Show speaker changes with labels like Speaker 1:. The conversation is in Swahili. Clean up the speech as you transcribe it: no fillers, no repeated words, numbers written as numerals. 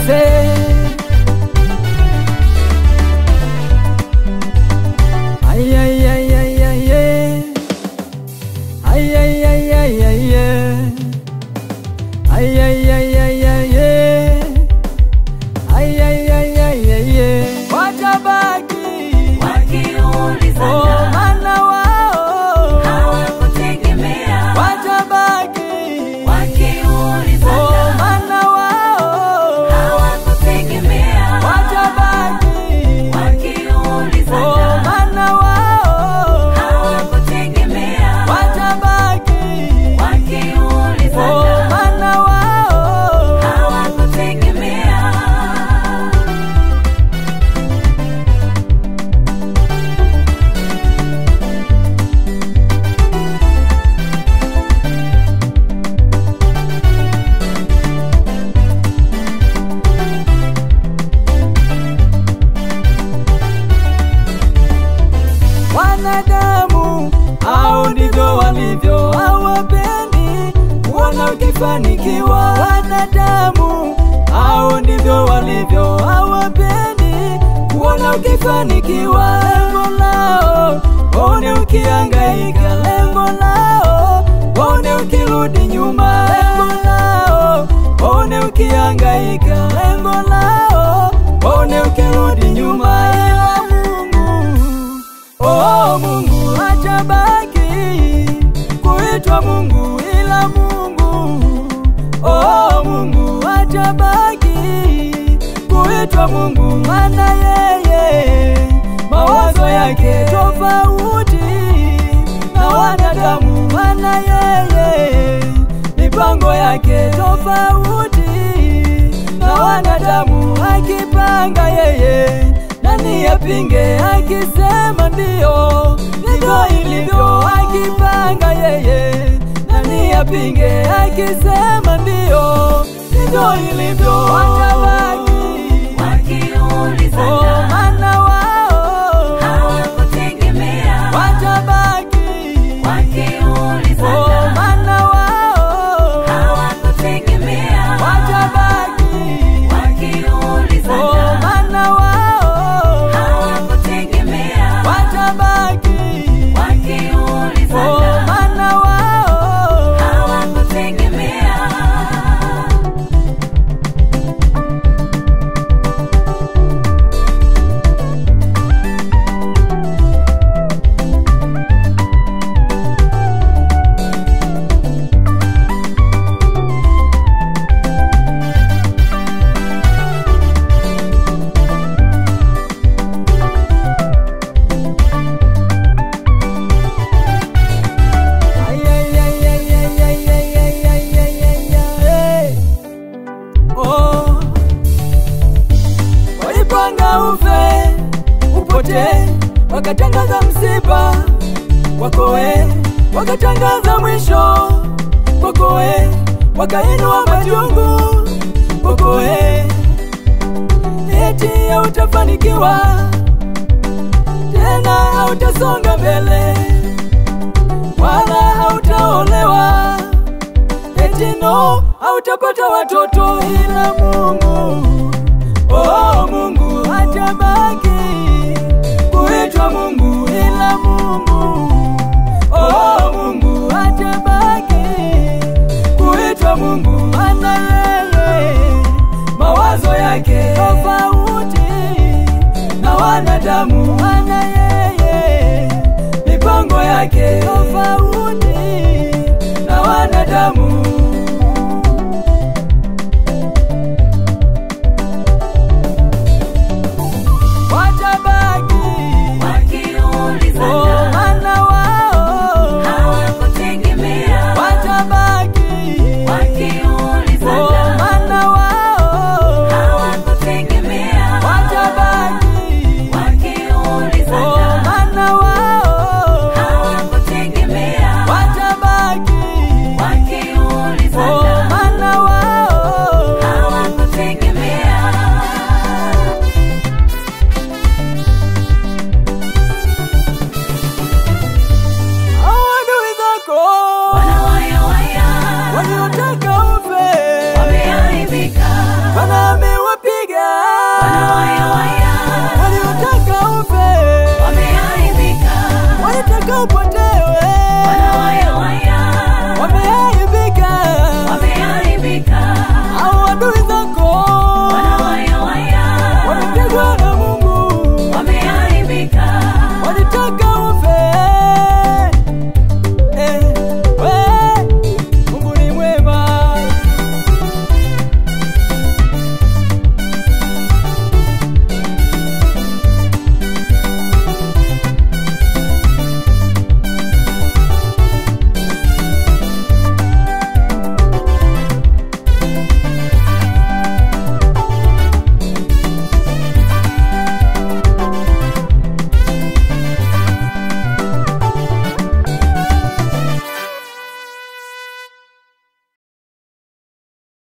Speaker 1: nieleze. Ay ay ay ay ay ay ay ay ay ay ay ay ay ay ay ay ay ay watabaki wakiulizana, maana wao hawakutegemea. Watabaki wakiulizana, maana wao hawakutegemea. Watabaki wakiulizana, maana wao hawakutegemea. Watabaki wakiulizana, maana wao hawakutegemea. Wanadamu hao ndivyo walivyo, hawapendi kuona ukifanikiwa. Wanadamu hao ndivyo walivyo, hawapendi kuona ukifanikiwa. Lengo lao waone ukihangaika, lengo lao waone ukirudi nyuma, lengo lao waone ukihangaika, lengo lao waone ukirudi nyuma. Oh, Mungu hatabaki kuitwa Mungu, ila Mungu. Oh, Mungu hatabaki kuitwa Mungu, maana yeye mawazo yake tofauti na wanadamu, maana yeye mipango yake tofauti na wanadamu. Akipanga yeye nani apinge? Akisema ndio ndivyo ilivyo. Akipanga yeye nani apinge? Akisema ndio ndivyo ilivyo. Watabaki wakiulizana, maana wao hawakutegemea. Watabaki wakiulizana, maana wao hawakutegemea. Watabaki wakiulizana, maana wao hawakutegemea. Watabaki wakiulizana, maana wao hawakutegemea. Walipanga ufe upote, wakatangaza msiba wakoe, wakatangaza mwisho wakoe, wakainua majungu wakoe. Eti hautafanikiwa tena, hautasonga mbele wala hautaolewa. Eti no, hautapata watoto, ila Mungu. Oh, Mungu hatabaki kuitwa Mungu, ila Mungu. Oh, Mungu hatabaki kuitwa Mungu, maana yeye mawazo yake tofauti na wanadamu, maana yeye mipango yake tofauti